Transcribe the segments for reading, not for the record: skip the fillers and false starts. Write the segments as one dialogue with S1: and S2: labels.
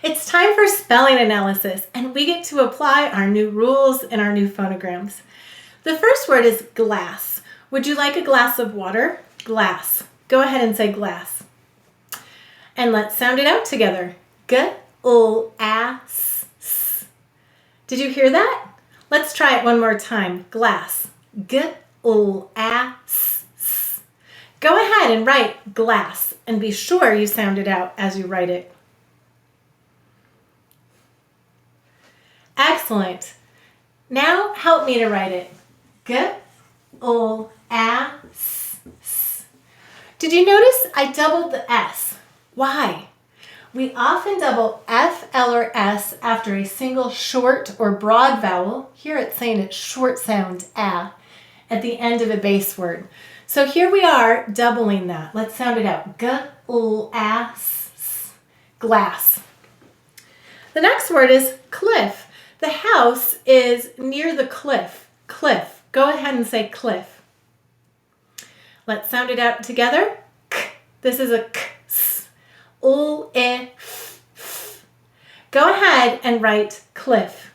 S1: It's time for spelling analysis, and we get to apply our new rules and our new phonograms. The first word is glass. Would you like a glass of water? Glass. Go ahead and say glass. And let's sound it out together. G-l-a-s. Did you hear that? Let's try it one more time. Glass. G-l-a-s. Go ahead and write glass, and be sure you sound it out as you write it. Excellent. Now help me to write it. G-l-a-s. Did you notice I doubled the S? Why? We often double F, L, or S after a single short or broad vowel. Here it's saying it's short sound A at the end of a base word. So here we are doubling that. Let's sound it out. G-l-a-s. Glass. The next word is cliff. The house is near the cliff. Cliff. Go ahead and say cliff. Let's sound it out together. K. This is a k. U-6A. Go ahead and write cliff.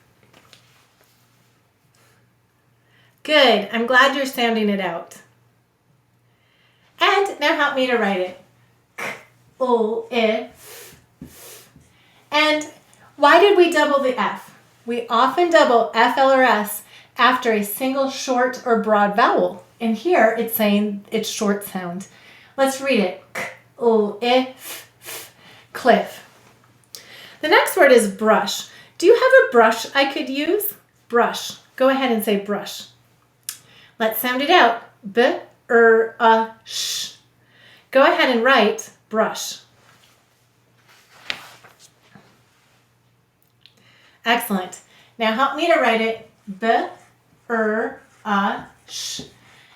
S1: Good. I'm glad you're sounding it out. And now help me to write it. K-U-I. And why did we double the F? We often double F, L, or S after a single short or broad vowel. And here it's saying it's short sound. Let's read it. K-U-I. Cliff. The next word is brush. Do you have a brush I could use? Brush. Go ahead and say brush. Let's sound it out. B-R-U-S-H. Go ahead and write brush. Excellent. Now help me to write it. B-R-U-S-H.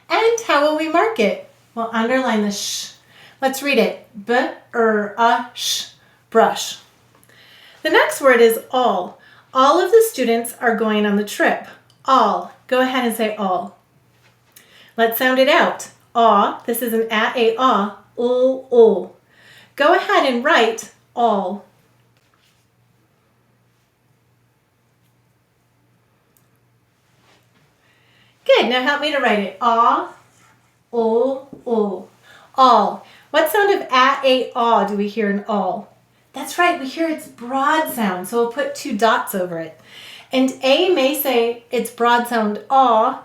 S1: And how will we mark it? We'll underline the sh. Let's read it. B-R-U-S-H. Brush. The next word is all. All of the students are going on the trip. All. Go ahead and say all. Let's sound it out. Aw. This is an a-a-aw. O-o. Go ahead and write all. Good. Now help me to write it. Aw. O-o. All. What sound of a-a-aw do we hear in all? That's right. We hear its broad sound. So we'll put 2 dots over it. And A may say its broad sound aw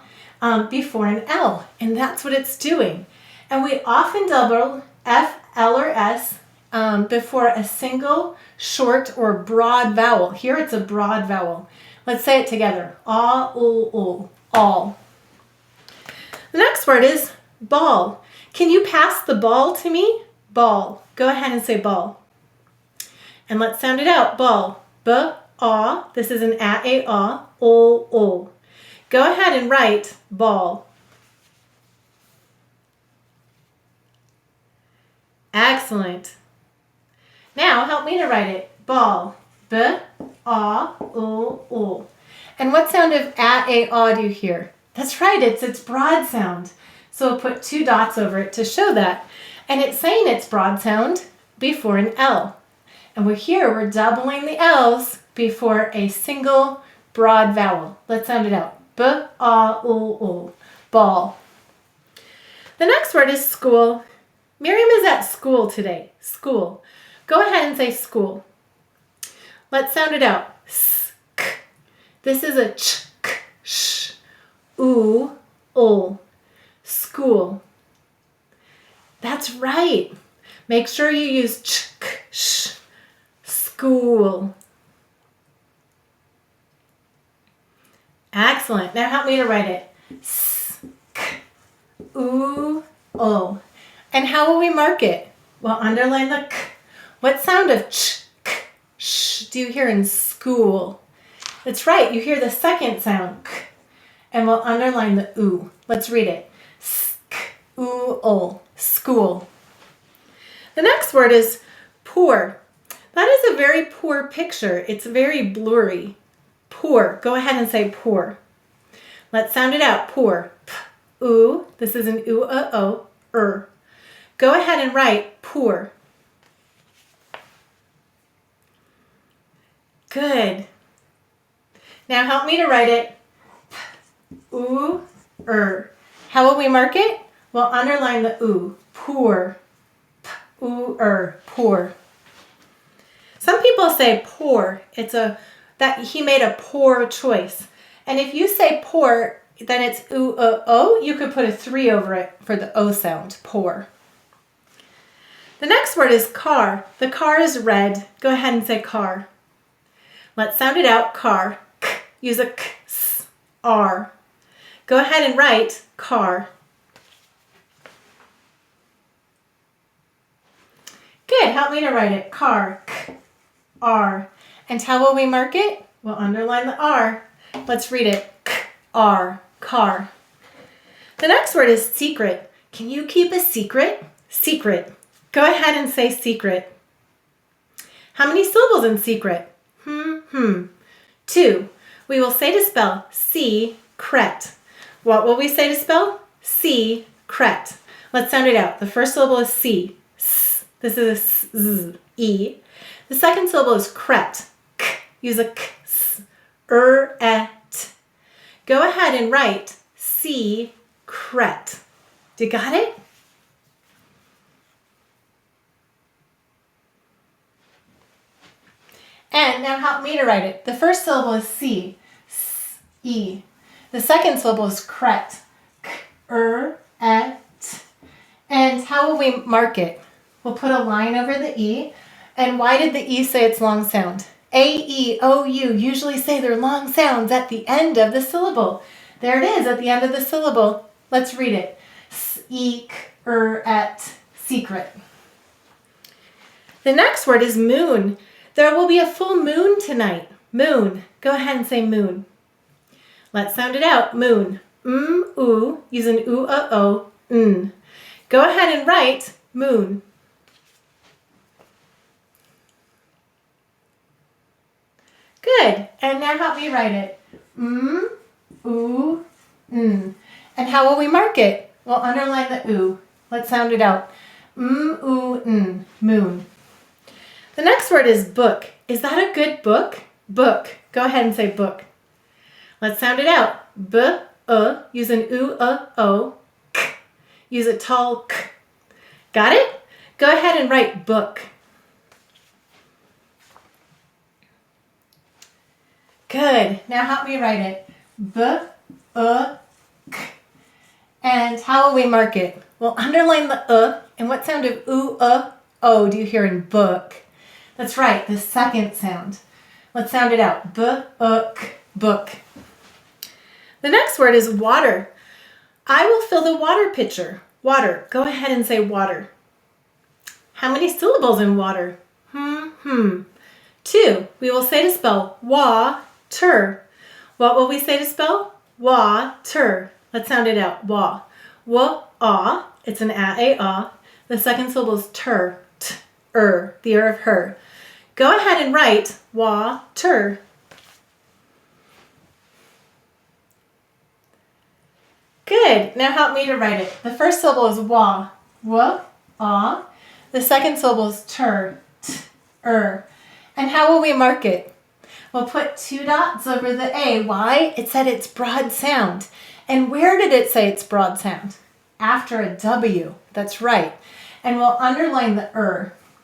S1: before an L. And that's what it's doing. And we often double F, L, or S before a single short or broad vowel. Here it's a broad vowel. Let's say it together. Aw, o, o. All. The next word is ball. Can you pass the ball to me? Ball. Go ahead and say ball. And let's sound it out. Ball. B-A. This is an a-a-aw. O-o. Go ahead and write ball. Excellent. Now help me to write it. Ball. B-A-O-O. And what sound of a-a-aw do you hear? That's right. It's its broad sound. So we'll put 2 dots over it to show that. And it's saying its broad sound before an L. And we're doubling the L's before a single broad vowel. Let's sound it out. B-A-O-O. Ball. The next word is school. Miriam is at school today. School. Go ahead and say school. Let's sound it out. S-k. This is a ch-k-sh. U-o. School. That's right. Make sure you use ch-k-sh. School. Excellent. Now help me to write it. S-k-u-o. And how will we mark it? Well, underline the k. What sound of ch-k-sh do you hear in school? That's right. You hear the second sound, k. And we'll underline the u. Let's read it. S-k-u-o. School. The next word is poor. That is a very poor picture. It's very blurry. Poor. Go ahead and say poor. Let's sound it out. Poor. P-u. This is an u-a-o. Go ahead and write poor. Good. Now help me to write it. Ooh, How will we mark it? We'll underline the ooh. Poor. Ooh, poor. Some people say poor. That he made a poor choice. And if you say poor, then it's ooh, o. You could put a 3 over it for the o sound. Poor. The next word is car. The car is red. Go ahead and say car. Let's sound it out. Car. K. Use a k, s, r. Go ahead and write car. Good. Help me to write it. Car. K, r. And how will we mark it? We'll underline the r. Let's read it. K, r. Car. The next word is secret. Can you keep a secret? Secret. Go ahead and say secret. How many syllables in secret? 2. We will say to spell secret. What will we say to spell? Secret. Let's sound it out. The first syllable is C. S. This is a s, z, e. The second syllable is cret. K. Use a k, s, et. Go ahead and write secret. You got it? And now help me to write it. The first syllable is C, S, E. The second syllable is cret, K, et. And how will we mark it? We'll put a line over the E. And why did the E say its long sound? A, E, O, U usually say their long sounds at the end of the syllable. There it is at the end of the syllable. Let's read it. S, E, K, et, secret. The next word is moon. There will be a full moon tonight. Moon. Go ahead and say moon. Let's sound it out. Moon. Ooh. Use an ooh, o, n. Go ahead and write moon. Good. And now help me write it. Ooh, n. And how will we mark it? We'll underline the ooh. Let's sound it out. Ooh, n. Moon. The next word is book. Is that a good book? Book. Go ahead and say book. Let's sound it out. B, use an ooh, o, k. Use a tall k. Got it? Go ahead and write book. Good. Now help me write it. B, k. And how will we mark it? We'll underline the and what sound of ooh, o do you hear in book? That's right, the second sound. Let's sound it out. Book, book. The next word is water. I will fill the water pitcher. Water. Go ahead and say water. How many syllables in water? 2. We will say to spell water. What will we say to spell? Water. Let's sound it out. Wa. Wa. It's an a. The second syllable is ter. The of her. Go ahead and write water. Good. Now help me to write it. The first syllable is wa. The second syllable is ter. And how will we mark it? We'll put 2 dots over the A. Why? It said it's broad sound. And where did it say it's broad sound? After a W. That's right. And we'll underline the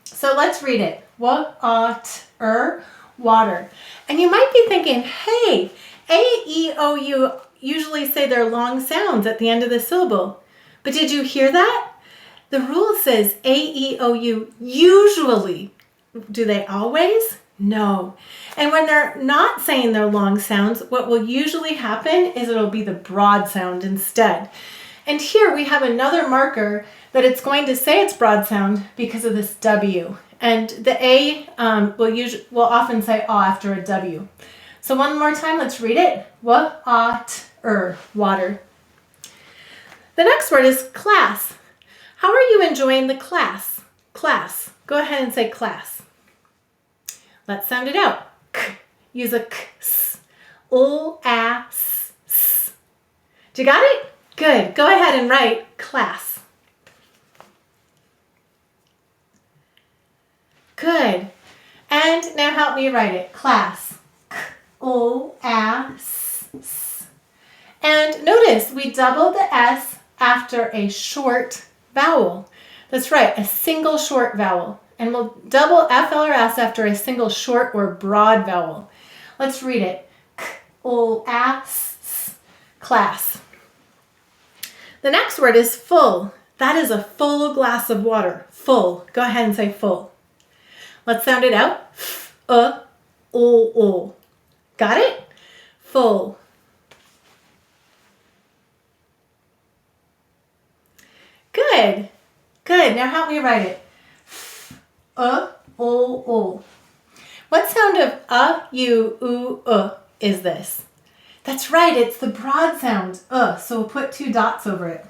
S1: So let's read it. Water. And you might be thinking, hey, A, E, O, U usually say their long sounds at the end of the syllable. But did you hear that? The rule says A, E, O, U usually. Do they always? No. And when they're not saying their long sounds, what will usually happen is it'll be the broad sound instead. And here we have another marker that it's going to say it's broad sound because of this W. And the A will often say after a W. So one more time, let's read it. Water. The next word is class. How are you enjoying the class? Class. Go ahead and say class. Let's sound it out. K. Use a k, s. S. Do you got it? Good. Go ahead and write class. Good. And now help me write it. Class. K-O-A-S. And notice we doubled the S after a short vowel. That's right, a single short vowel. And we'll double FL or S after a single short or broad vowel. Let's read it. K-O-A-S. Class. The next word is full. That is a full glass of water. Full. Go ahead and say full. Let's sound it out. F-O-O. Got it? Full. Good. Good. Now help me write it. F-O-O. What sound of U-U-U is this? That's right. It's the broad sound. So we'll put 2 dots over it.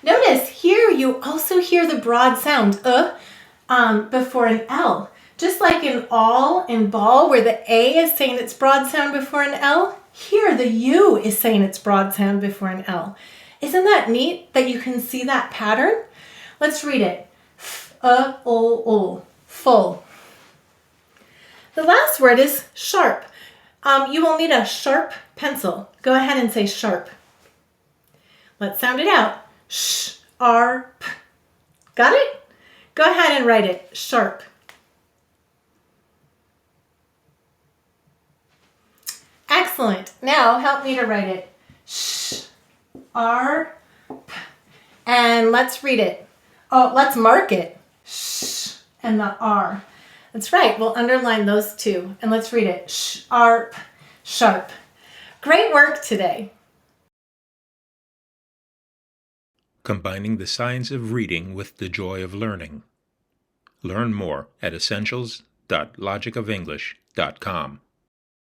S1: Notice here you also hear the broad sound before an L. Just like in all and ball where the A is saying its broad sound before an L, here the U is saying its broad sound before an L. Isn't that neat that you can see that pattern? Let's read it. F-O-O. Full. The last word is sharp. You will need a sharp pencil. Go ahead and say sharp. Let's sound it out. Sh-R-p. Got it? Go ahead and write it. Sharp. Excellent. Now help me to write it. Sh-R-p. And let's read it. Oh, let's mark it. Sh and the R. That's right. We'll underline those 2. And let's read it. Sharp. Sharp. Great work today.
S2: Combining the science of reading with the joy of learning. Learn more at essentials.logicoфenglish.com.